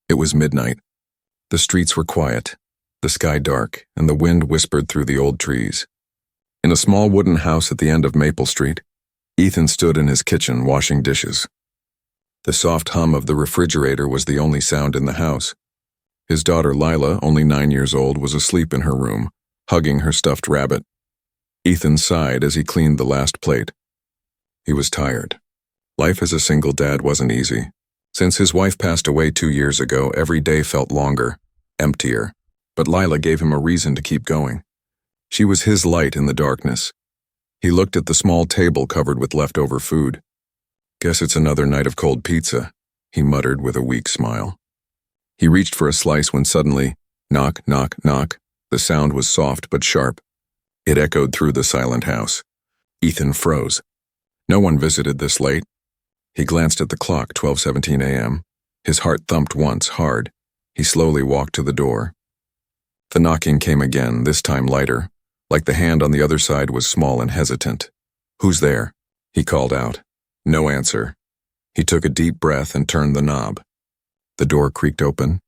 It was midnight. The streets were quiet, the sky dark, and the wind whispered through the old trees. In a small wooden house at the end of Maple Street, Ethan stood in his kitchen washing dishes. The soft hum of the refrigerator was the only sound in the house. His daughter Lila, only 9 years old, was asleep in her room, hugging her stuffed rabbit. Ethan sighed as he cleaned the last plate. He was tired. Life as a single dad wasn't easy. Since his wife passed away 2 years ago, every day felt longer, emptier. But Lila gave him a reason to keep going. She was his light in the darkness. He looked at the small table covered with leftover food. "Guess it's another night of cold pizza," he muttered with a weak smile. He reached for a slice when suddenly, knock, knock, knock, the sound was soft but sharp. It echoed through the silent house. Ethan froze. No one visited this late. He glanced at the clock, 12:17 a.m. His heart thumped once, hard. He slowly walked to the door. The knocking came again, this time lighter, like the hand on the other side was small and hesitant. "Who's there?" he called out. No answer. He took a deep breath and turned the knob. The door creaked open.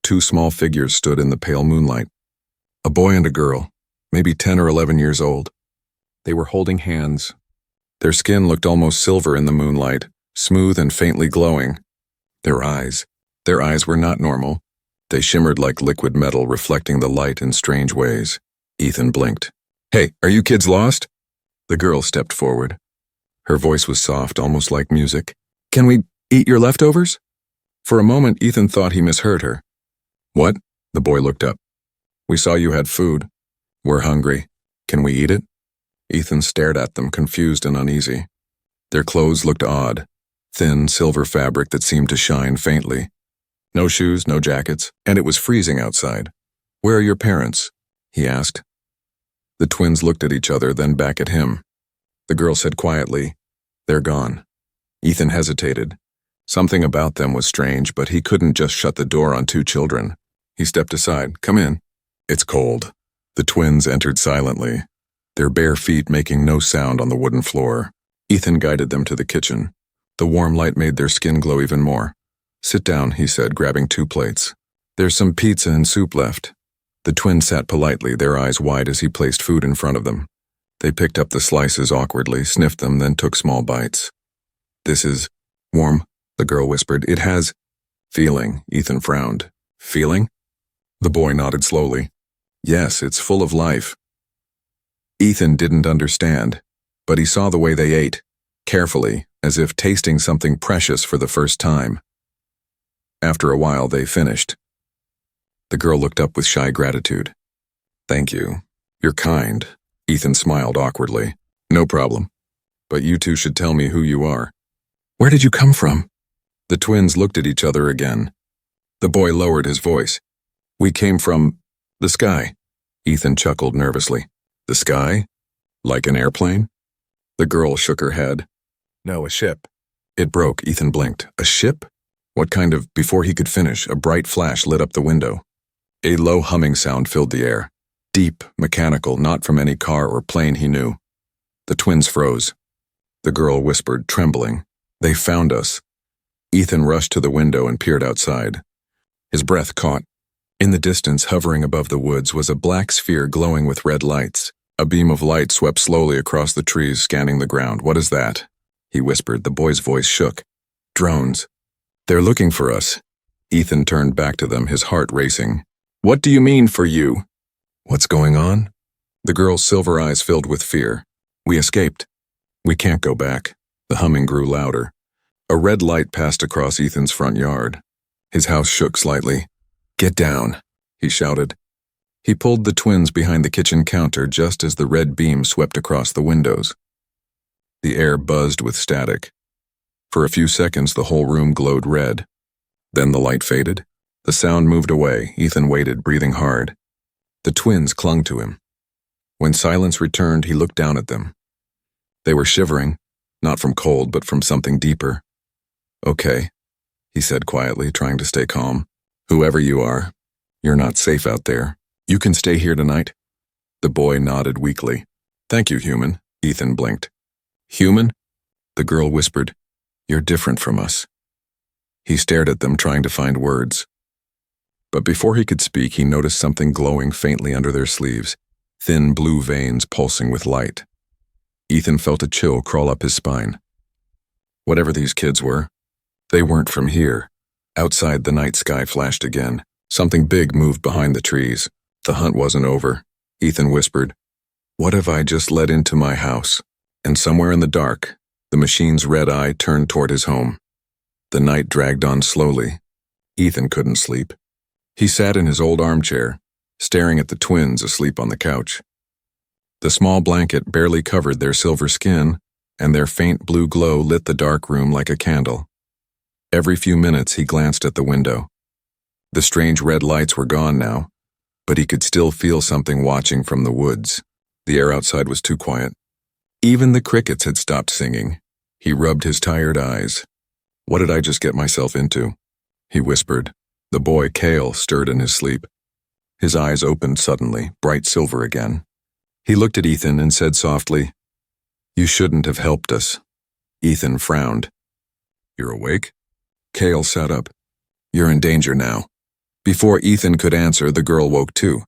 2 small figures stood in the pale moonlight. A boy and a girl, maybe 10 or 11 years old. They were holding hands. Their skin looked almost silver in the moonlight, smooth and faintly glowing. Their eyes were not normal. They shimmered like liquid metal, reflecting the light in strange ways. Ethan blinked. "Hey, are you kids lost?" The girl stepped forward. Her voice was soft, almost like music. "Can we eat your leftovers?" For a moment, Ethan thought he misheard her. "What?" The boy looked up. "We saw you had food. We're hungry. Can we eat it?" Ethan stared at them, confused and uneasy. Their clothes looked odd, thin, silver fabric that seemed to shine faintly. No shoes, no jackets, and it was freezing outside. "Where are your parents?" he asked. The twins looked at each other, then back at him. The girl said quietly, "They're gone." Ethan hesitated. Something about them was strange, but he couldn't just shut the door on 2 children. He stepped aside. "Come in." "It's cold." The twins entered silently, their bare feet making no sound on the wooden floor. Ethan guided them to the kitchen. The warm light made their skin glow even more. "Sit down," he said, grabbing 2 plates. "There's some pizza and soup left." The twins sat politely, their eyes wide as he placed food in front of them. They picked up the slices awkwardly, sniffed them, then took small bites. "This is warm," the girl whispered. "It has feeling." Ethan frowned. "Feeling?" The boy nodded slowly. "Yes, it's full of life." Ethan didn't understand, but he saw the way they ate, carefully, as if tasting something precious for the first time. After a while, they finished. The girl looked up with shy gratitude. "Thank you. You're kind." Ethan smiled awkwardly. "No problem. But you 2 should tell me who you are." "Where did you come from?" The twins looked at each other again. The boy lowered his voice. "We came from the sky." Ethan chuckled nervously. "The sky? Like an airplane?" The girl shook her head. "No, a ship." It broke. Ethan blinked. "A ship? What kind of?" Before he could finish, a bright flash lit up the window. A low humming sound filled the air. Deep, mechanical, not from any car or plane he knew. The twins froze. The girl whispered, trembling, "They found us." Ethan rushed to the window and peered outside. His breath caught. In the distance, hovering above the woods, was a black sphere glowing with red lights. A beam of light swept slowly across the trees, scanning the ground. "What is that?" he whispered. The boy's voice shook. "Drones. They're looking for us." Ethan turned back to them, his heart racing. "What do you mean, for you?" "What's going on?" The girl's silver eyes filled with fear. "We escaped. We can't go back." The humming grew louder. A red light passed across Ethan's front yard. His house shook slightly. "Get down," he shouted. He pulled the twins behind the kitchen counter just as the red beam swept across the windows. The air buzzed with static. For a few seconds, the whole room glowed red. Then the light faded. The sound moved away. Ethan waited, breathing hard. The twins clung to him. When silence returned, he looked down at them. They were shivering, not from cold, but from something deeper. "Okay," he said quietly, trying to stay calm. "Whoever you are, you're not safe out there. You can stay here tonight." The boy nodded weakly. "Thank you, human." Ethan blinked. "Human?" The girl whispered. "You're different from us." He stared at them, trying to find words. But before he could speak, he noticed something glowing faintly under their sleeves, thin blue veins pulsing with light. Ethan felt a chill crawl up his spine. Whatever these kids were, they weren't from here. Outside, the night sky flashed again. Something big moved behind the trees. The hunt wasn't over. Ethan whispered, "What have I just let into my house?" And somewhere in the dark, the machine's red eye turned toward his home. The night dragged on slowly. Ethan couldn't sleep. He sat in his old armchair, staring at the twins asleep on the couch. The small blanket barely covered their silver skin, and their faint blue glow lit the dark room like a candle. Every few minutes he glanced at the window. The strange red lights were gone now, but he could still feel something watching from the woods. The air outside was too quiet. Even the crickets had stopped singing. He rubbed his tired eyes. "What did I just get myself into?" he whispered. The boy, Cale, stirred in his sleep. His eyes opened suddenly, bright silver again. He looked at Ethan and said softly, "You shouldn't have helped us." Ethan frowned. "You're awake?" Cale sat up. "You're in danger now." Before Ethan could answer, the girl woke too.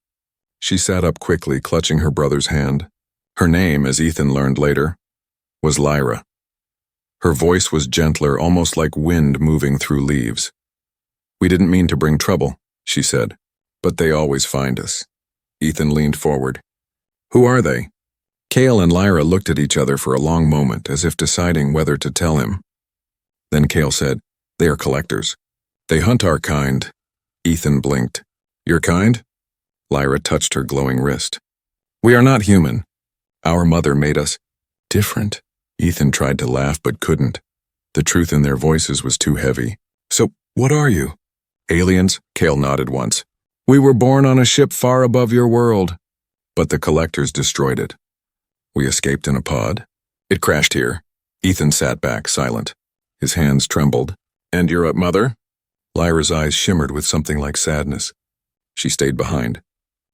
She sat up quickly, clutching her brother's hand. Her name, as Ethan learned later, was Lyra. Her voice was gentler, almost like wind moving through leaves. "We didn't mean to bring trouble," she said, "but they always find us." Ethan leaned forward. "Who are they?" Cale and Lyra looked at each other for a long moment, as if deciding whether to tell him. Then Cale said, "They are collectors. They hunt our kind." Ethan blinked. "Your kind?" Lyra touched her glowing wrist. "We are not human. Our mother made us different." Ethan tried to laugh but couldn't. The truth in their voices was too heavy. "So, what are you?" "Aliens," Cale nodded once. "We were born on a ship far above your world. But the collectors destroyed it. We escaped in a pod. It crashed here." Ethan sat back, silent. His hands trembled. "And your mother?" Lyra's eyes shimmered with something like sadness. "She stayed behind.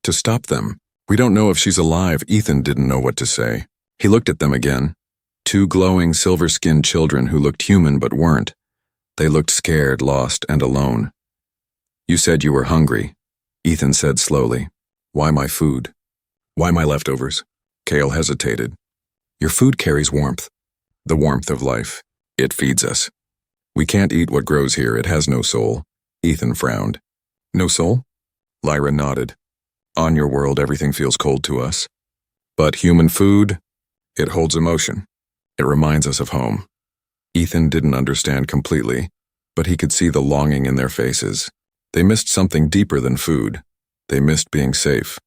To stop them. We don't know if she's alive." Ethan didn't know what to say. He looked at them again. Two glowing, silver-skinned children who looked human but weren't. They looked scared, lost, and alone. "You said you were hungry," Ethan said slowly. "Why my food? Why my leftovers?" Cale hesitated. "Your food carries warmth. The warmth of life. It feeds us. We can't eat what grows here. It has no soul." Ethan frowned. "No soul?" Lyra nodded. "On your world, everything feels cold to us. But human food, it holds emotion. It reminds us of home." Ethan didn't understand completely, but he could see the longing in their faces. They missed something deeper than food. They missed being safe.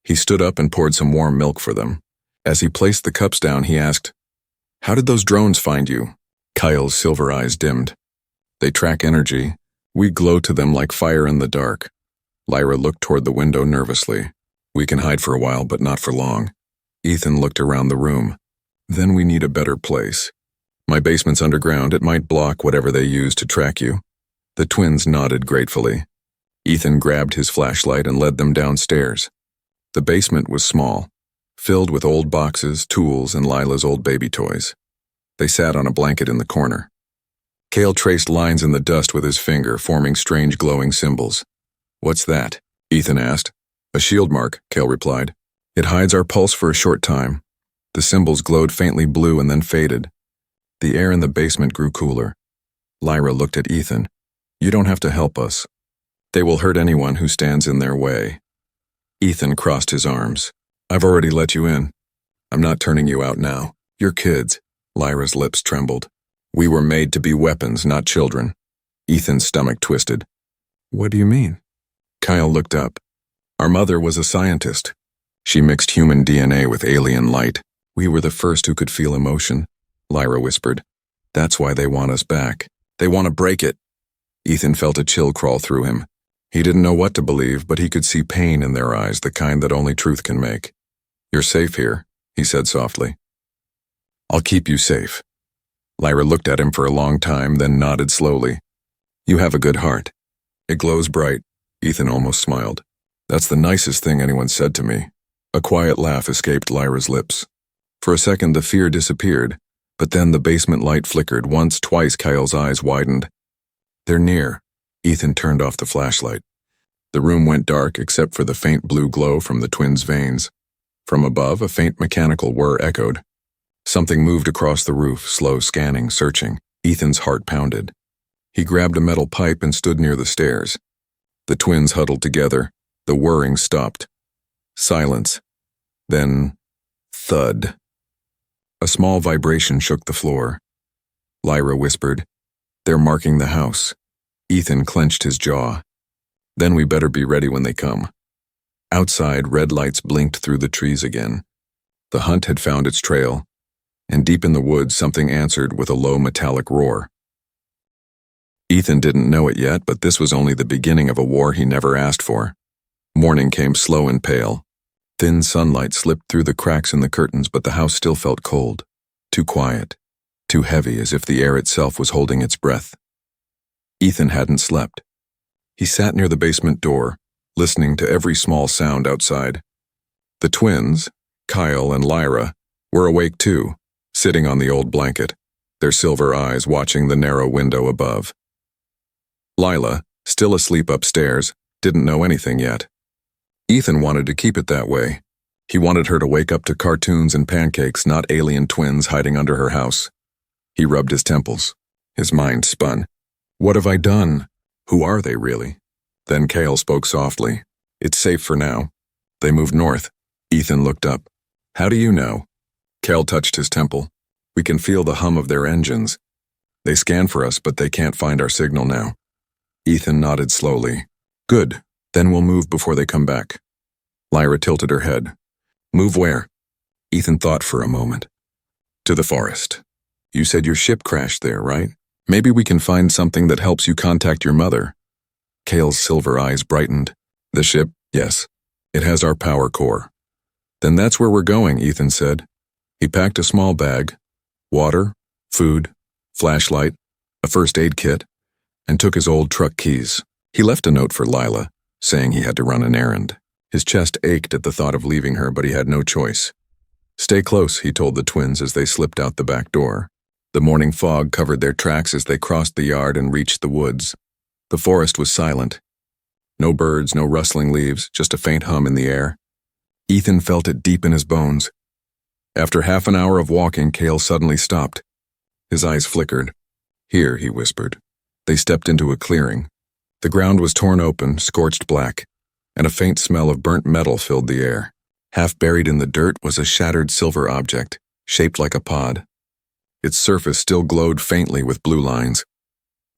He stood up and poured some warm milk for them. As he placed the cups down, he asked, "How did those drones find you?" Kyle's silver eyes dimmed. "They track energy. We glow to them like fire in the dark." Lyra looked toward the window nervously. "We can hide for a while, but not for long." Ethan looked around the room. "Then we need a better place. My basement's underground. It might block whatever they use to track you." The twins nodded gratefully. Ethan grabbed his flashlight and led them downstairs. The basement was small, filled with old boxes, tools, and Lila's old baby toys. They sat on a blanket in the corner. Cale traced lines in the dust with his finger, forming strange glowing symbols. "What's that?" Ethan asked. "A shield mark," Cale replied. "It hides our pulse for a short time." The symbols glowed faintly blue and then faded. The air in the basement grew cooler. Lyra looked at Ethan. "You don't have to help us. They will hurt anyone who stands in their way." Ethan crossed his arms. "I've already let you in. I'm not turning you out now. You're kids." Lyra's lips trembled. "We were made to be weapons, not children." Ethan's stomach twisted. "What do you mean?" Kyle looked up. "Our mother was a scientist. She mixed human DNA with alien light. We were the first who could feel emotion," Lyra whispered. "That's why they want us back. They want to break it." Ethan felt a chill crawl through him. He didn't know what to believe, but he could see pain in their eyes, the kind that only truth can make. "You're safe here," he said softly. "I'll keep you safe." Lyra looked at him for a long time, then nodded slowly. "You have a good heart. It glows bright." Ethan almost smiled. "That's the nicest thing anyone said to me." A quiet laugh escaped Lyra's lips. For a second the fear disappeared, but then the basement light flickered. Once, twice, Kyle's eyes widened. "They're near." Ethan turned off the flashlight. The room went dark except for the faint blue glow from the twins' veins. From above, a faint mechanical whir echoed. Something moved across the roof, slow scanning, searching. Ethan's heart pounded. He grabbed a metal pipe and stood near the stairs. The twins huddled together. The whirring stopped. Silence. Then, thud. A small vibration shook the floor. Lyra whispered, "They're marking the house." Ethan clenched his jaw. "Then we better be ready when they come." Outside, red lights blinked through the trees again. The hunt had found its trail, and deep in the woods something answered with a low metallic roar. Ethan didn't know it yet, but this was only the beginning of a war he never asked for. Morning came slow and pale. Thin sunlight slipped through the cracks in the curtains, but the house still felt cold, too quiet, too heavy, as if the air itself was holding its breath. Ethan hadn't slept. He sat near the basement door, listening to every small sound outside. The twins, Kyle and Lyra, were awake too, sitting on the old blanket, their silver eyes watching the narrow window above. Lila, still asleep upstairs, didn't know anything yet. Ethan wanted to keep it that way. He wanted her to wake up to cartoons and pancakes, not alien twins hiding under her house. He rubbed his temples. His mind spun. What have I done? Who are they really? Then Kale spoke softly. It's safe for now. They moved north. Ethan looked up. How do you know? Kale touched his temple. We can feel the hum of their engines. They scan for us, but they can't find our signal now. Ethan nodded slowly. Good. Then we'll move before they come back. Lyra tilted her head. Move where? Ethan thought for a moment. To the forest. You said your ship crashed there, right? Maybe we can find something that helps you contact your mother. Kale's silver eyes brightened. The ship? Yes. It has our power core. Then that's where we're going, Ethan said. He packed a small bag, water, food, flashlight, a first aid kit, and took his old truck keys. He left a note for Lila, saying he had to run an errand. His chest ached at the thought of leaving her, but he had no choice. Stay close, he told the twins as they slipped out the back door. The morning fog covered their tracks as they crossed the yard and reached the woods. The forest was silent. No birds, no rustling leaves, just a faint hum in the air. Ethan felt it deep in his bones. After half an hour of walking, Kale suddenly stopped. His eyes flickered. Here, he whispered. They stepped into a clearing. The ground was torn open, scorched black, and a faint smell of burnt metal filled the air. Half buried in the dirt was a shattered silver object, shaped like a pod. Its surface still glowed faintly with blue lines.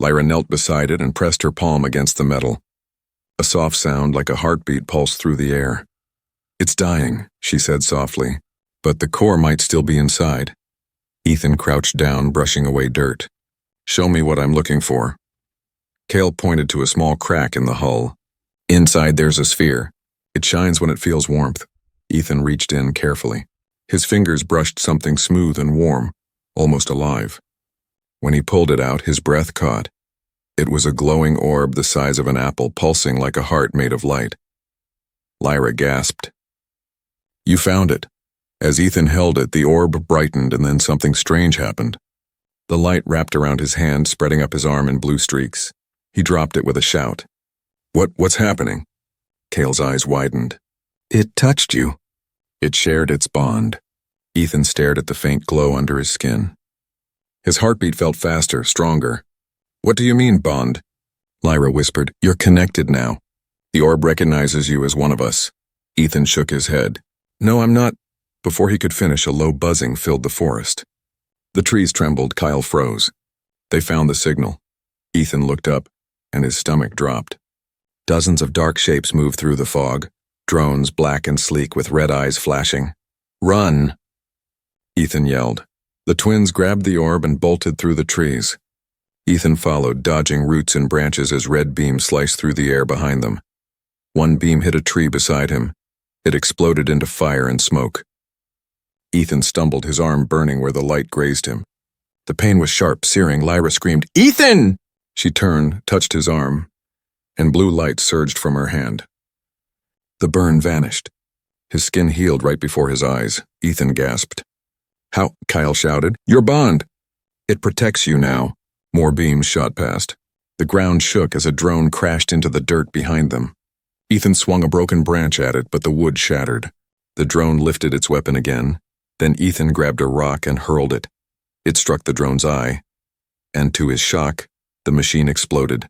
Lyra knelt beside it and pressed her palm against the metal. A soft sound like a heartbeat pulsed through the air. It's dying, she said softly, but the core might still be inside. Ethan crouched down, brushing away dirt. Show me what I'm looking for. Kale pointed to a small crack in the hull. Inside there's a sphere. It shines when it feels warmth. Ethan reached in carefully. His fingers brushed something smooth and warm, almost alive. When he pulled it out, his breath caught. It was a glowing orb the size of an apple, pulsing like a heart made of light. Lyra gasped. You found it. As Ethan held it, the orb brightened and then something strange happened. The light wrapped around his hand, spreading up his arm in blue streaks. He dropped it with a shout. What's happening? Kale's eyes widened. It touched you. It shared its bond. Ethan stared at the faint glow under his skin. His heartbeat felt faster, stronger. What do you mean, bond? Lyra whispered. You're connected now. The orb recognizes you as one of us. Ethan shook his head. No, I'm not. Before he could finish, a low buzzing filled the forest. The trees trembled. Kyle froze. They found the signal. Ethan looked up, and his stomach dropped. Dozens of dark shapes moved through the fog, drones black and sleek with red eyes flashing. Run! Ethan yelled. The twins grabbed the orb and bolted through the trees. Ethan followed, dodging roots and branches as red beams sliced through the air behind them. One beam hit a tree beside him. It exploded into fire and smoke. Ethan stumbled, his arm burning where the light grazed him. The pain was sharp, searing. Lyra screamed, Ethan! She turned, touched his arm, and blue light surged from her hand. The burn vanished. His skin healed right before his eyes. Ethan gasped. How? Kyle shouted. Your bond! It protects you now. More beams shot past. The ground shook as a drone crashed into the dirt behind them. Ethan swung a broken branch at it, but the wood shattered. The drone lifted its weapon again. Then Ethan grabbed a rock and hurled it. It struck the drone's eye, and to his shock, the machine exploded.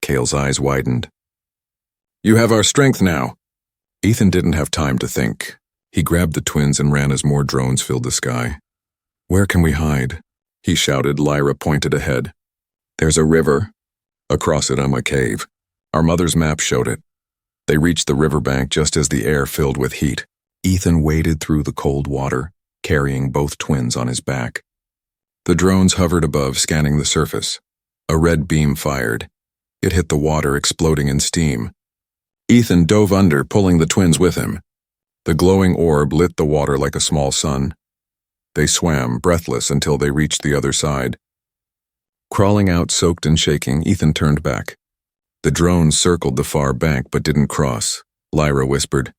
Cale's eyes widened. "You have our strength now." Ethan didn't have time to think. He grabbed the twins and ran as more drones filled the sky. "Where can we hide?" he shouted. Lyra pointed ahead. "There's a river. Across it, a cave. Our mother's map showed it." They reached the riverbank just as the air filled with heat. Ethan waded through the cold water, carrying both twins on his back. The drones hovered above, scanning the surface. A red beam fired. It hit the water, exploding in steam. Ethan dove under, pulling the twins with him. The glowing orb lit the water like a small sun. They swam, breathless, until they reached the other side. Crawling out, soaked and shaking, Ethan turned back. The drones circled the far bank but didn't cross. Lyra whispered,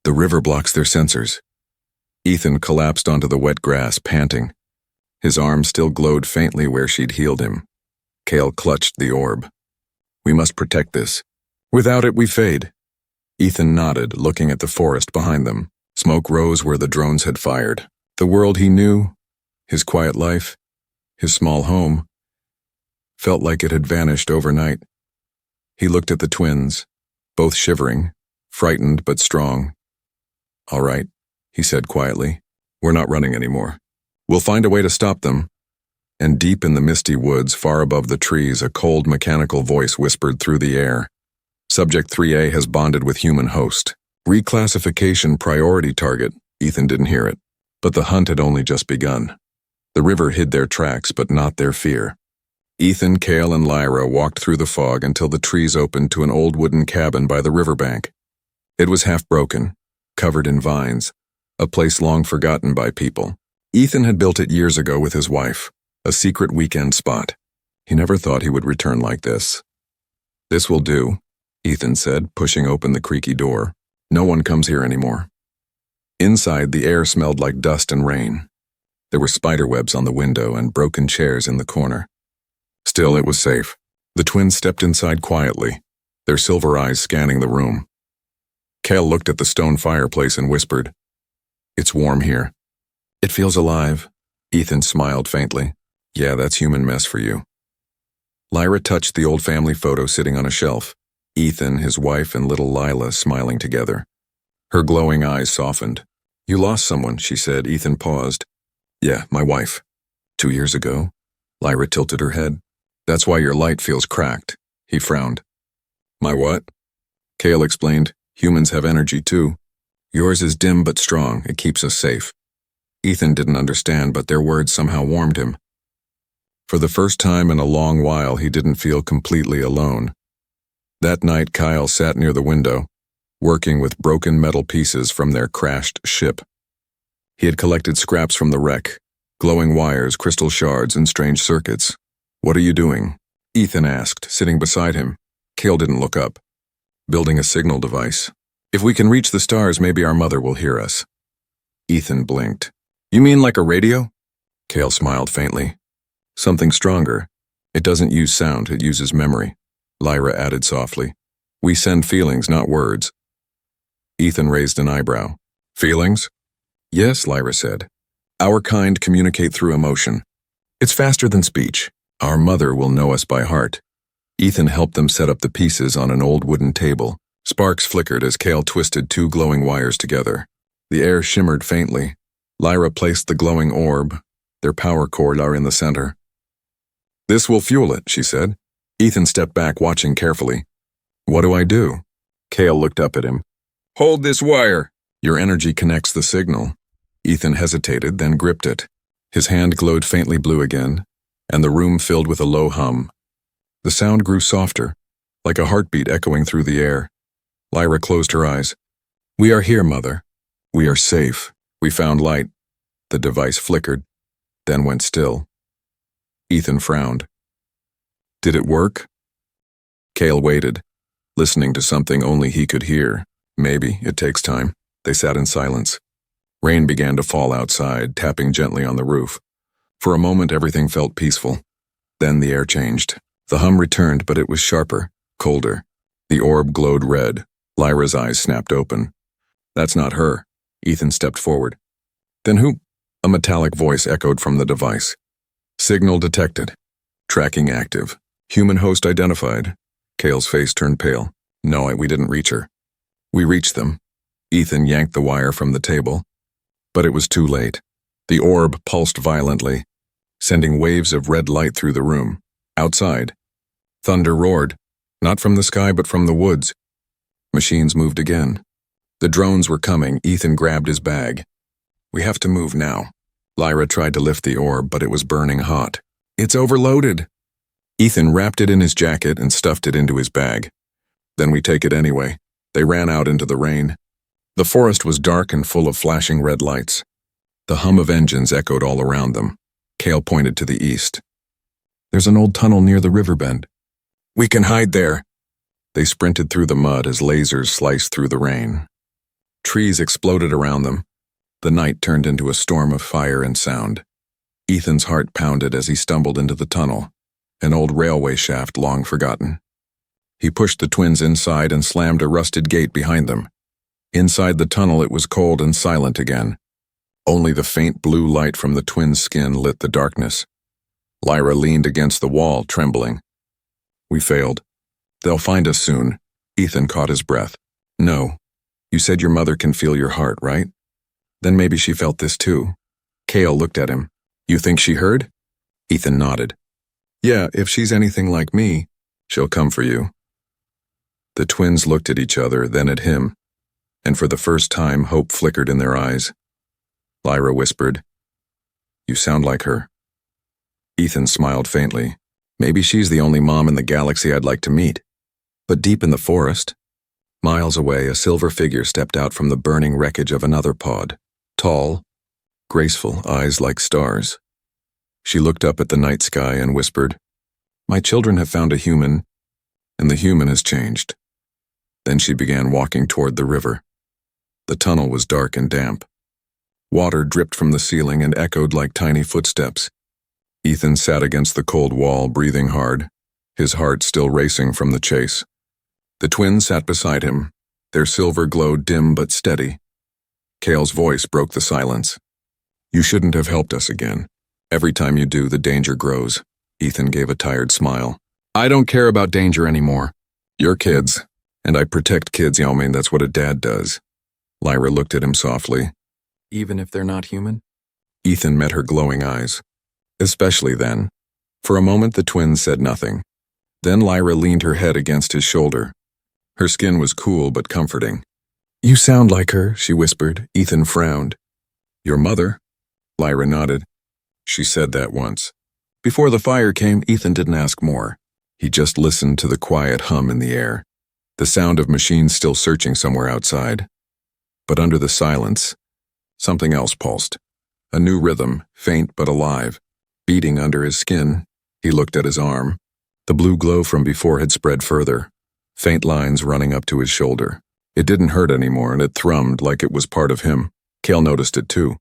"The river blocks their sensors." Ethan collapsed onto the wet grass, panting. His arm still glowed faintly where she'd healed him. Cale clutched the orb. "We must protect this. Without it, we fade." Ethan nodded, looking at the forest behind them. Smoke rose where the drones had fired. The world he knew, his quiet life, his small home, felt like it had vanished overnight. He looked at the twins, both shivering, frightened but strong. "All right," he said quietly. "We're not running anymore. We'll find a way to stop them." And deep in the misty woods, far above the trees, a cold mechanical voice whispered through the air. "Subject 3A has bonded with human host. Reclassification priority target." Ethan didn't hear it, but the hunt had only just begun. The river hid their tracks, but not their fear. Ethan, Cale, and Lyra walked through the fog until the trees opened to an old wooden cabin by the riverbank. It was half broken, covered in vines, a place long forgotten by people. Ethan had built it years ago with his wife, a secret weekend spot. He never thought he would return like this. "This will do," Ethan said, pushing open the creaky door. "No one comes here anymore." Inside, the air smelled like dust and rain. There were spiderwebs on the window and broken chairs in the corner. Still, it was safe. The twins stepped inside quietly, their silver eyes scanning the room. Cale looked at the stone fireplace and whispered, "It's warm here." "It feels alive." Ethan smiled faintly. "Yeah, that's human mess for you." Lyra touched the old family photo sitting on a shelf. Ethan, his wife, and little Lila smiling together. Her glowing eyes softened. "You lost someone," she said. Ethan paused. "Yeah, my wife." 2 years ago?" Lyra tilted her head. "That's why your light feels cracked." He frowned. "My what?" Cale explained. "Humans have energy too. Yours is dim but strong. It keeps us safe." Ethan didn't understand, but their words somehow warmed him. For the first time in a long while, he didn't feel completely alone. That night, Kyle sat near the window, working with broken metal pieces from their crashed ship. He had collected scraps from the wreck, glowing wires, crystal shards, and strange circuits. "What are you doing?" Ethan asked, sitting beside him. Cale didn't look up. "Building a signal device. If we can reach the stars, maybe our mother will hear us." Ethan blinked. "You mean like a radio?" Cale smiled faintly. "Something stronger. It doesn't use sound, it uses memory." Lyra added softly. "We send feelings, not words." Ethan raised an eyebrow. "Feelings?" "Yes," Lyra said. "Our kind communicate through emotion. It's faster than speech. Our mother will know us by heart." Ethan helped them set up the pieces on an old wooden table. Sparks flickered as Cale twisted 2 glowing wires together. The air shimmered faintly. Lyra placed the glowing orb. Their power cord are in the center. "This will fuel it," she said. Ethan stepped back, watching carefully. "What do I do?" Cale looked up at him. "Hold this wire." "Your energy connects the signal." Ethan hesitated, then gripped it. His hand glowed faintly blue again, and the room filled with a low hum. The sound grew softer, like a heartbeat echoing through the air. Lyra closed her eyes. "We are here, Mother. We are safe. We found light." The device flickered, then went still. Ethan frowned. "Did it work?" Cale waited, listening to something only he could hear. "Maybe. It takes time." They sat in silence. Rain began to fall outside, tapping gently on the roof. For a moment, everything felt peaceful. Then the air changed. The hum returned, but it was sharper, colder. The orb glowed red. Lyra's eyes snapped open. That's not her. Ethan stepped forward. Then who? A metallic voice echoed from the device. Signal detected. Tracking active. Human host identified. Kale's face turned pale. No, we didn't reach her. We reached them. Ethan yanked the wire from the table. But it was too late. The orb pulsed violently, sending waves of red light through the room. Outside, thunder roared, not from the sky but from the woods. Machines moved again. The drones were coming. Ethan grabbed his bag. We have to move now. Lyra tried to lift the orb, but it was burning hot. It's overloaded. Ethan wrapped it in his jacket and stuffed it into his bag. Then we take it anyway. They ran out into the rain. The forest was dark and full of flashing red lights. The hum of engines echoed all around them. Kale pointed to the east. There's an old tunnel near the river bend. We can hide there. They sprinted through the mud as lasers sliced through the rain. Trees exploded around them. The night turned into a storm of fire and sound. Ethan's heart pounded as he stumbled into the tunnel, an old railway shaft long forgotten. He pushed the twins inside and slammed a rusted gate behind them. Inside the tunnel it was cold and silent again. Only the faint blue light from the twins' skin lit the darkness. Lyra leaned against the wall, trembling. We failed. They'll find us soon. Ethan caught his breath. No. You said your mother can feel your heart, right? Then maybe she felt this too. Kale looked at him. You think she heard? Ethan nodded. Yeah, if she's anything like me, she'll come for you. The twins looked at each other, then at him, and for the first time hope flickered in their eyes. Lyra whispered, You sound like her. Ethan smiled faintly. Maybe she's the only mom in the galaxy I'd like to meet. But deep in the forest, miles away, a silver figure stepped out from the burning wreckage of another pod. Tall, graceful, eyes like stars. She looked up at the night sky and whispered, My children have found a human, and the human has changed. Then she began walking toward the river. The tunnel was dark and damp. Water dripped from the ceiling and echoed like tiny footsteps. Ethan sat against the cold wall, breathing hard, his heart still racing from the chase. The twins sat beside him, their silver glow dim but steady. Kale's voice broke the silence. You shouldn't have helped us again. Every time you do, the danger grows. Ethan gave a tired smile. I don't care about danger anymore. You're kids, and I protect kids, I mean, that's what a dad does. Lyra looked at him softly. Even if they're not human? Ethan met her glowing eyes. Especially then. For a moment the twins said nothing. Then Lyra leaned her head against his shoulder. Her skin was cool but comforting. You sound like her, she whispered. Ethan frowned. Your mother? Lyra nodded. She said that once. Before the fire came, Ethan didn't ask more. He just listened to the quiet hum in the air, the sound of machines still searching somewhere outside. But under the silence, something else pulsed. A new rhythm, faint but alive, beating under his skin. He looked at his arm. The blue glow from before had spread further, faint lines running up to his shoulder. It didn't hurt anymore, and it thrummed like it was part of him. Kale noticed it too.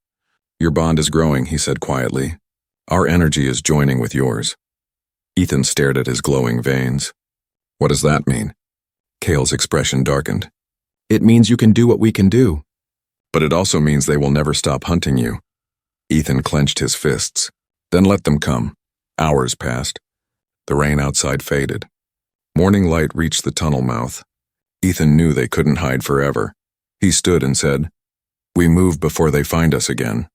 Your bond is growing, he said quietly. Our energy is joining with yours. Ethan stared at his glowing veins. What does that mean? Kale's expression darkened. It means you can do what we can do. But it also means they will never stop hunting you. Ethan clenched his fists. Then let them come. Hours passed. The rain outside faded. Morning light reached the tunnel mouth. Ethan knew they couldn't hide forever. He stood and said, We move before they find us again.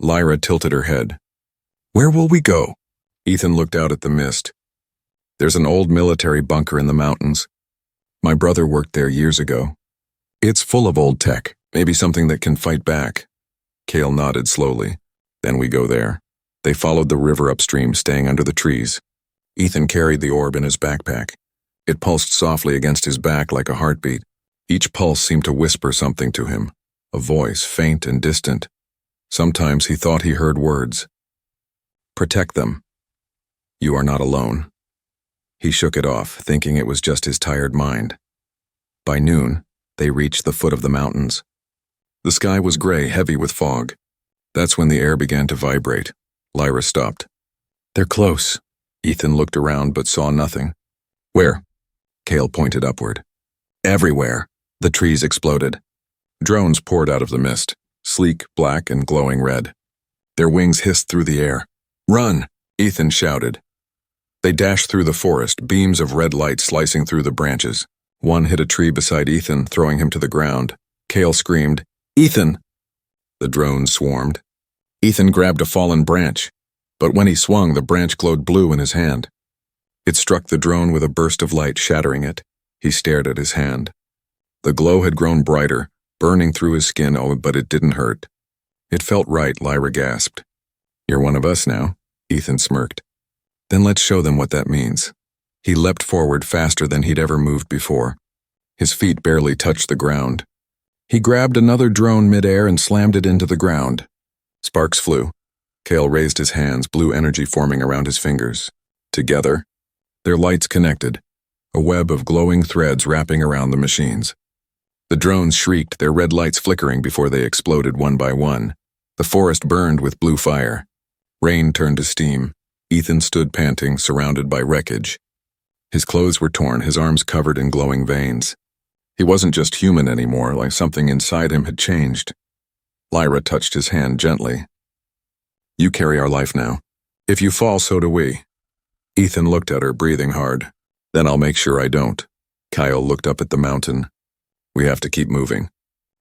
Lyra tilted her head. Where will we go? Ethan looked out at the mist. There's an old military bunker in the mountains. My brother worked there years ago. It's full of old tech, maybe something that can fight back. Kale nodded slowly. Then we go there. They followed the river upstream, staying under the trees. Ethan carried the orb in his backpack. It pulsed softly against his back like a heartbeat. Each pulse seemed to whisper something to him, a voice, faint and distant. Sometimes he thought he heard words. Protect them. You are not alone. He shook it off, thinking it was just his tired mind. By noon, they reached the foot of the mountains. The sky was gray, heavy with fog. That's when the air began to vibrate. Lyra stopped. They're close. Ethan looked around but saw nothing. Where? Cale pointed upward. Everywhere. The trees exploded. Drones poured out of the mist, sleek, black, and glowing red. Their wings hissed through the air. Run! Ethan shouted. They dashed through the forest, beams of red light slicing through the branches. One hit a tree beside Ethan, throwing him to the ground. Cale screamed, "Ethan!" The drones swarmed. Ethan grabbed a fallen branch, but when he swung, the branch glowed blue in his hand. It struck the drone with a burst of light, shattering it. He stared at his hand. The glow had grown brighter, burning through his skin, but it didn't hurt. It felt right, Lyra gasped. "You're one of us now," Ethan smirked. "Then let's show them what that means." He leapt forward faster than he'd ever moved before. His feet barely touched the ground. He grabbed another drone midair and slammed it into the ground. Sparks flew. Cale raised his hands, blue energy forming around his fingers. Together, their lights connected, a web of glowing threads wrapping around the machines. The drones shrieked, their red lights flickering before they exploded one by one. The forest burned with blue fire. Rain turned to steam. Ethan stood panting, surrounded by wreckage. His clothes were torn, his arms covered in glowing veins. He wasn't just human anymore, like something inside him had changed. Lyra touched his hand gently. "You carry our life now. If you fall, so do we." Ethan looked at her, breathing hard. "Then I'll make sure I don't." Kyle looked up at the mountain. "We have to keep moving.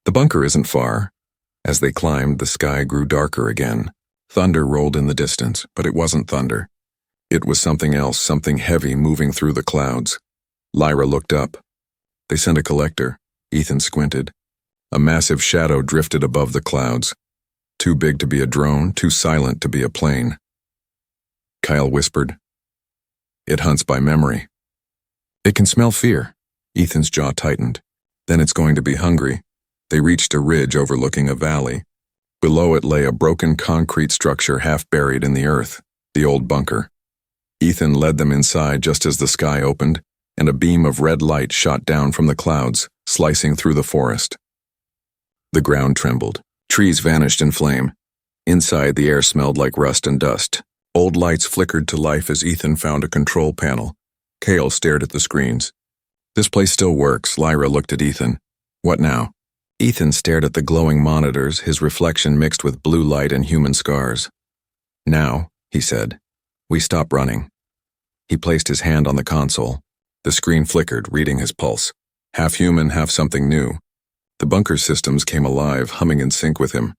The bunker isn't far." As they climbed, the sky grew darker again. Thunder rolled in the distance, but it wasn't thunder. It was something else, something heavy moving through the clouds. Lyra looked up. They sent a collector. Ethan squinted. A massive shadow drifted above the clouds. Too big to be a drone, too silent to be a plane. Kyle whispered, "It hunts by memory. It can smell fear." Ethan's jaw tightened. "Then it's going to be hungry." They reached a ridge overlooking a valley. Below it lay a broken concrete structure half buried in the earth, the old bunker. Ethan led them inside just as the sky opened, and a beam of red light shot down from the clouds, slicing through the forest. The ground trembled. Trees vanished in flame. Inside, the air smelled like rust and dust. Old lights flickered to life as Ethan found a control panel. Cale stared at the screens. "This place still works." Lyra looked at Ethan. "What now?" Ethan stared at the glowing monitors, his reflection mixed with blue light and human scars. "Now," he said, "we stop running." He placed his hand on the console. The screen flickered, reading his pulse. Half human, half something new. The bunker systems came alive, humming in sync with him.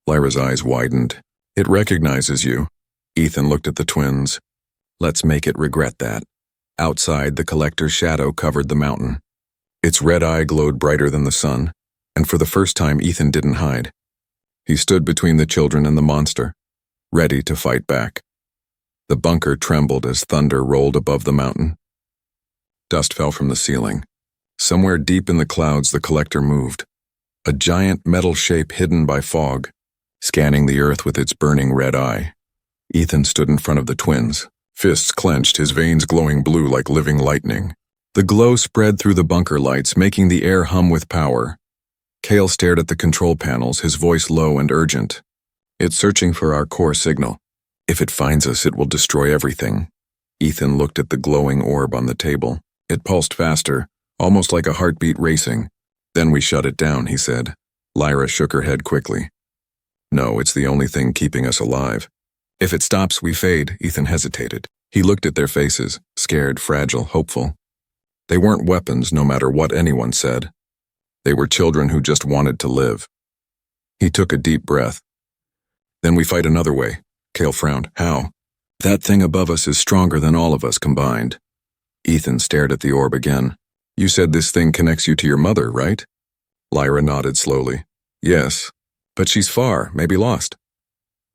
Lyra's eyes widened. "It recognizes you." Ethan looked at the twins. "Let's make it regret that." Outside, the collector's shadow covered the mountain. Its red eye glowed brighter than the sun, and for the first time Ethan didn't hide. He stood between the children and the monster, ready to fight back. The bunker trembled as thunder rolled above the mountain. Dust fell from the ceiling. Somewhere deep in the clouds, the collector moved. A giant metal shape hidden by fog, scanning the earth with its burning red eye. Ethan stood in front of the twins, fists clenched, his veins glowing blue like living lightning. The glow spread through the bunker lights, making the air hum with power. Cale stared at the control panels, his voice low and urgent. "It's searching for our core signal. If it finds us, it will destroy everything." Ethan looked at the glowing orb on the table. It pulsed faster, almost like a heartbeat racing. "Then we shut it down," he said. Lyra shook her head quickly. "No, it's the only thing keeping us alive. If it stops, we fade." Ethan hesitated. He looked at their faces, scared, fragile, hopeful. They weren't weapons, no matter what anyone said. They were children who just wanted to live. He took a deep breath. "Then we fight another way." Cale frowned. "How?" "That thing above us is stronger than all of us combined." Ethan stared at the orb again. "You said this thing connects you to your mother, right?" Lyra nodded slowly. "Yes, but she's far, maybe lost."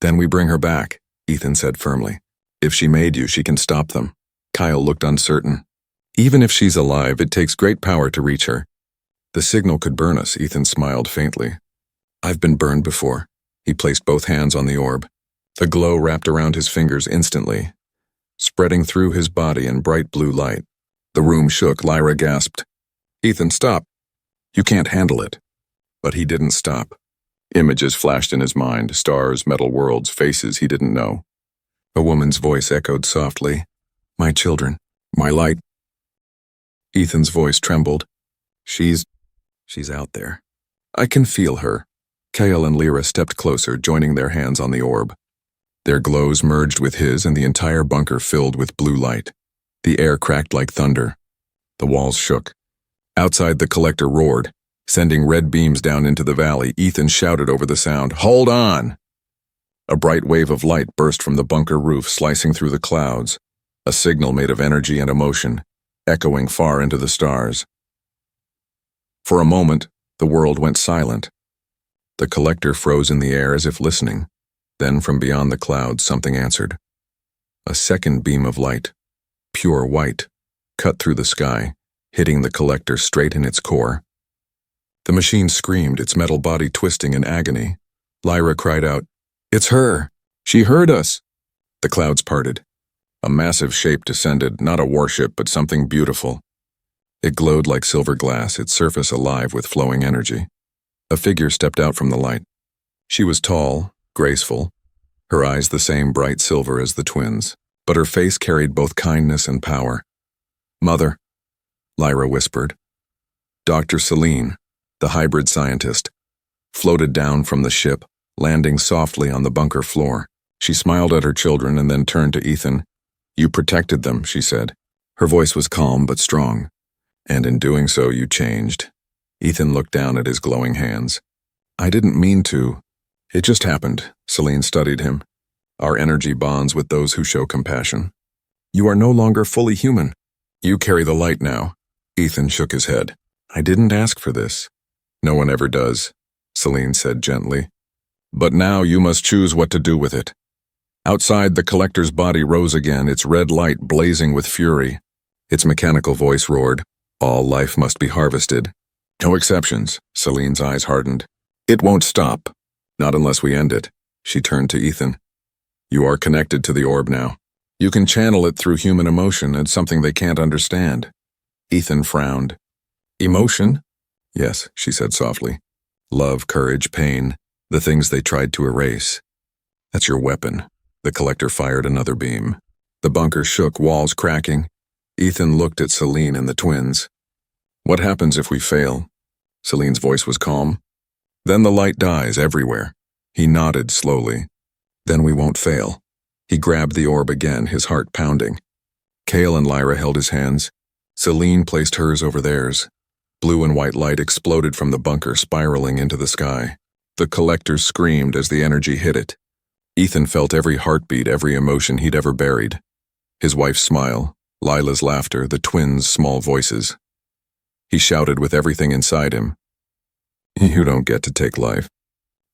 "Then we bring her back," Ethan said firmly. "If she made you, she can stop them." Kyle looked uncertain. "Even if she's alive, it takes great power to reach her." "The signal could burn us," Ethan smiled faintly. "I've been burned before." He placed both hands on the orb. The glow wrapped around his fingers instantly, spreading through his body in bright blue light. The room shook. Lyra gasped. "Ethan, stop. You can't handle it." But he didn't stop. Images flashed in his mind, stars, metal worlds, faces he didn't know. A woman's voice echoed softly. "My children, my light." Ethan's voice trembled. She's out there. I can feel her. Kale and Lyra stepped closer, joining their hands on the orb. Their glows merged with his, and the entire bunker filled with blue light. The air cracked like thunder. The walls shook. Outside, the collector roared, sending red beams down into the valley. Ethan shouted over the sound, "Hold on!" A bright wave of light burst from the bunker roof, slicing through the clouds, a signal made of energy and emotion, echoing far into the stars. For a moment, the world went silent. The collector froze in the air as if listening. Then from beyond the clouds, something answered. A second beam of light, pure white, cut through the sky, hitting the collector straight in its core. The machine screamed, its metal body twisting in agony. Lyra cried out, "It's her! She heard us!" The clouds parted. A massive shape descended, not a warship, but something beautiful. It glowed like silver glass, its surface alive with flowing energy. A figure stepped out from the light. She was tall, graceful, her eyes the same bright silver as the twins, but her face carried both kindness and power. "Mother," Lyra whispered. Dr. Celine, the hybrid scientist, floated down from the ship, landing softly on the bunker floor. She smiled at her children and then turned to Ethan. "You protected them," she said. Her voice was calm but strong. "And in doing so, you changed." Ethan looked down at his glowing hands. "I didn't mean to. It just happened." Celine studied him. "Our energy bonds with those who show compassion. You are no longer fully human. You carry the light now." Ethan shook his head. "I didn't ask for this." "No one ever does," Celine said gently. "But now you must choose what to do with it." Outside, the collector's body rose again, its red light blazing with fury. Its mechanical voice roared, "All life must be harvested." "No exceptions," Celine's eyes hardened. "It won't stop. Not unless we end it." She turned to Ethan. "You are connected to the orb now. You can channel it through human emotion and something they can't understand." Ethan frowned. "Emotion?" "Yes," she said softly. "Love, courage, pain, the things they tried to erase. That's your weapon." The collector fired another beam. The bunker shook, walls cracking. Ethan looked at Celine and the twins. "What happens if we fail?" Celine's voice was calm. "Then the light dies everywhere." He nodded slowly. "Then we won't fail." He grabbed the orb again, his heart pounding. Kale and Lyra held his hands. Celine placed hers over theirs. Blue and white light exploded from the bunker, spiraling into the sky. The collector screamed as the energy hit it. Ethan felt every heartbeat, every emotion he'd ever buried. His wife's smile, Lila's laughter, the twins' small voices. He shouted with everything inside him, "You don't get to take life."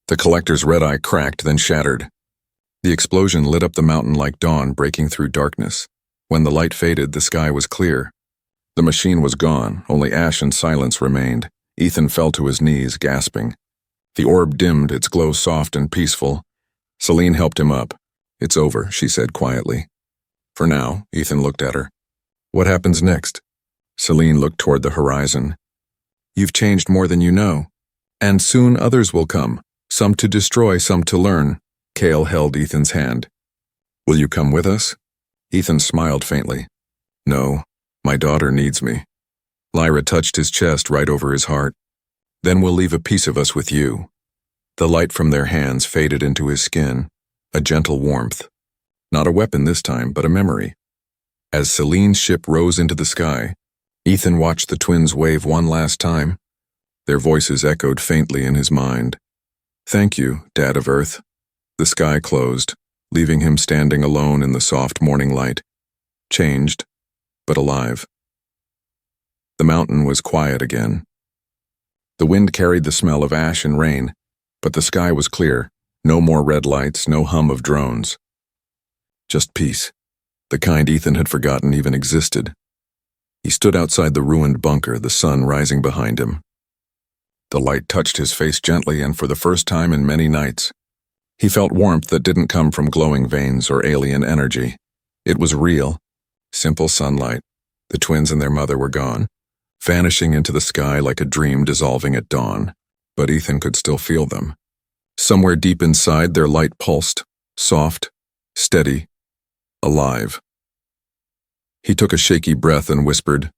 The collector's red eye cracked, then shattered. The explosion lit up the mountain like dawn breaking through darkness. When the light faded, the sky was clear. The machine was gone, only ash and silence remained. Ethan fell to his knees, gasping. The orb dimmed, its glow soft and peaceful. Celine helped him up. "It's over," she said quietly. "For now," Ethan looked at her. "What happens next?" Celine looked toward the horizon. "You've changed more than you know. And soon others will come, some to destroy, some to learn." Kale held Ethan's hand. "Will you come with us?" Ethan smiled faintly. "No, my daughter needs me." Lyra touched his chest right over his heart. "Then we'll leave a piece of us with you." The light from their hands faded into his skin, a gentle warmth. Not a weapon this time, but a memory. As Celine's ship rose into the sky, Ethan watched the twins wave one last time. Their voices echoed faintly in his mind. "Thank you, Dad of Earth." The sky closed, leaving him standing alone in the soft morning light. Changed, but alive. The mountain was quiet again. The wind carried the smell of ash and rain, but the sky was clear. No more red lights, no hum of drones. Just peace, the kind Ethan had forgotten even existed. He stood outside the ruined bunker, the sun rising behind him. The light touched his face gently, and for the first time in many nights, he felt warmth that didn't come from glowing veins or alien energy. It was real, simple sunlight. The twins and their mother were gone, vanishing into the sky like a dream dissolving at dawn. But Ethan could still feel them. Somewhere deep inside, their light pulsed, soft, steady, alive. He took a shaky breath and whispered,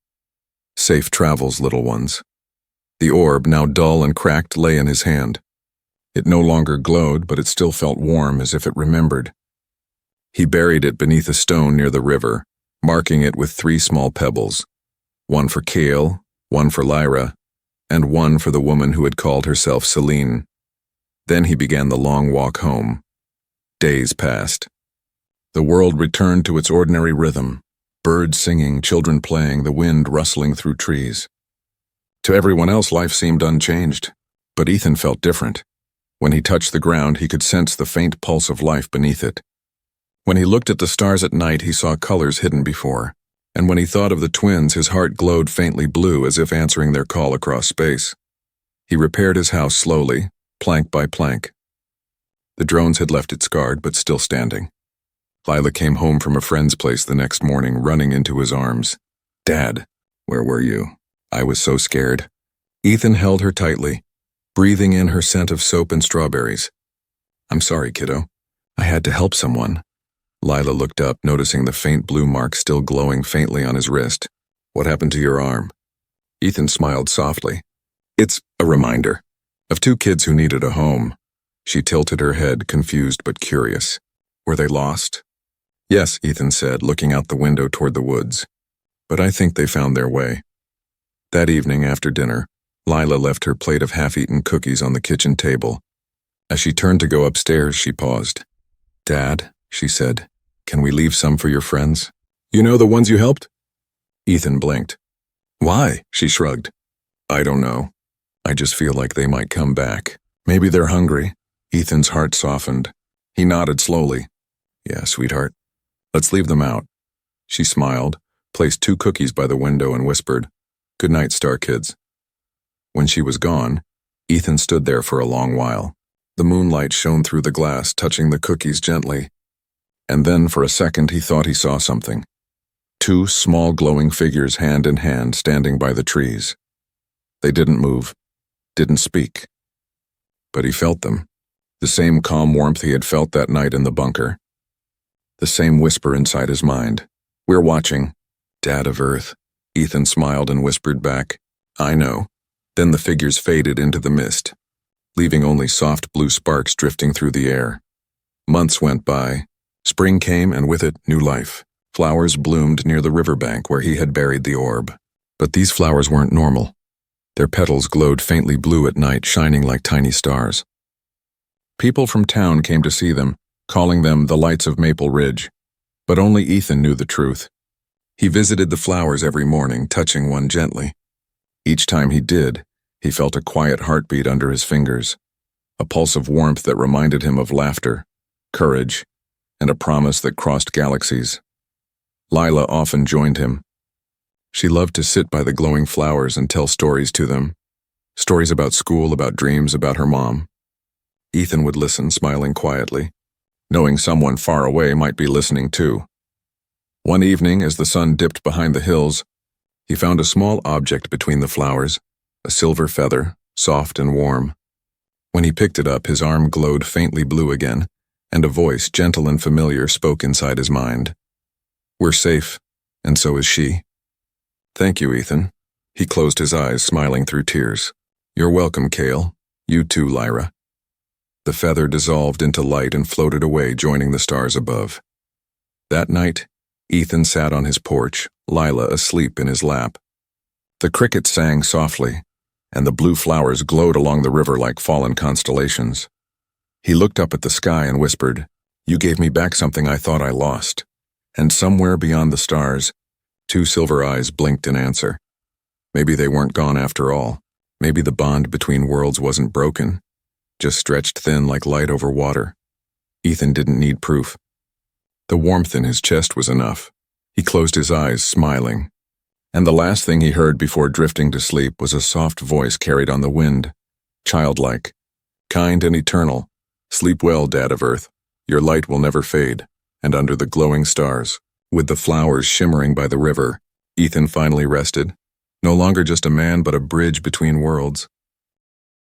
Safe travels, little ones. The orb, now dull and cracked, lay in his hand. It no longer glowed, but it still felt warm, as if it remembered. He buried it beneath a stone near the river, marking it with 3 small pebbles, one for Kale, one for Lyra, and one for the woman who had called herself Celine. Then he began the long walk home. Days passed. The world returned to its ordinary rhythm, birds singing, children playing, the wind rustling through trees. To everyone else, life seemed unchanged, but Ethan felt different. When he touched the ground, he could sense the faint pulse of life beneath it. When he looked at the stars at night, he saw colors hidden before, and when he thought of the twins, his heart glowed faintly blue, as if answering their call across space. He repaired his house slowly, plank by plank. The drones had left its guard, but still standing. Lila came home from a friend's place the next morning, running into his arms. "Dad, where were you? I was so scared." Ethan held her tightly, breathing in her scent of soap and strawberries. "I'm sorry, kiddo. I had to help someone." Lila looked up, noticing the faint blue mark still glowing faintly on his wrist. "What happened to your arm?" Ethan smiled softly. "It's a reminder of 2 kids who needed a home." She tilted her head, confused but curious. "Were they lost?" "Yes," Ethan said, looking out the window toward the woods. "But I think they found their way." That evening, after dinner, Lila left her plate of half-eaten cookies on the kitchen table. As she turned to go upstairs, she paused. "Dad," she said, "can we leave some for your friends? You know, the ones you helped?" Ethan blinked. "Why?" she shrugged. "I don't know. I just feel like they might come back. Maybe they're hungry." Ethan's heart softened. He nodded slowly. "Yeah, sweetheart. Let's leave them out." She smiled, placed 2 cookies by the window, and whispered, "Good night, Star Kids." When she was gone, Ethan stood there for a long while. The moonlight shone through the glass, touching the cookies gently. And then, for a second, he thought he saw something. 2 small glowing figures, hand in hand, standing by the trees. They didn't move, didn't speak. But he felt them. The same calm warmth he had felt that night in the bunker. The same whisper inside his mind. "We're watching, Dad of Earth." Ethan smiled and whispered back, "I know." Then the figures faded into the mist, leaving only soft blue sparks drifting through the air. Months went by. Spring came, and with it, new life. Flowers bloomed near the riverbank where he had buried the orb. But these flowers weren't normal. Their petals glowed faintly blue at night, shining like tiny stars. People from town came to see them, calling them the lights of Maple Ridge. But only Ethan knew the truth. He visited the flowers every morning, touching one gently. Each time he did, he felt a quiet heartbeat under his fingers, a pulse of warmth that reminded him of laughter, courage, and a promise that crossed galaxies. Lila often joined him. She loved to sit by the glowing flowers and tell stories to them. Stories about school, about dreams, about her mom. Ethan would listen, smiling quietly, knowing someone far away might be listening too. One evening, as the sun dipped behind the hills, he found a small object between the flowers, a silver feather, soft and warm. When he picked it up, his arm glowed faintly blue again, and a voice, gentle and familiar, spoke inside his mind. "We're safe, and so is she." "Thank you, Ethan." He closed his eyes, smiling through tears. "You're welcome, Kale. You too, Lyra." The feather dissolved into light and floated away, joining the stars above. That night, Ethan sat on his porch, Lila asleep in his lap. The crickets sang softly, and the blue flowers glowed along the river like fallen constellations. He looked up at the sky and whispered, "You gave me back something I thought I lost." And somewhere beyond the stars, 2 silver eyes blinked in answer. Maybe they weren't gone after all. Maybe the bond between worlds wasn't broken, just stretched thin like light over water. Ethan didn't need proof. The warmth in his chest was enough. He closed his eyes, smiling. And the last thing he heard before drifting to sleep was a soft voice carried on the wind, childlike, kind and eternal. "Sleep well, Dad of Earth. Your light will never fade." And under the glowing stars, with the flowers shimmering by the river, Ethan finally rested, no longer just a man but a bridge between worlds.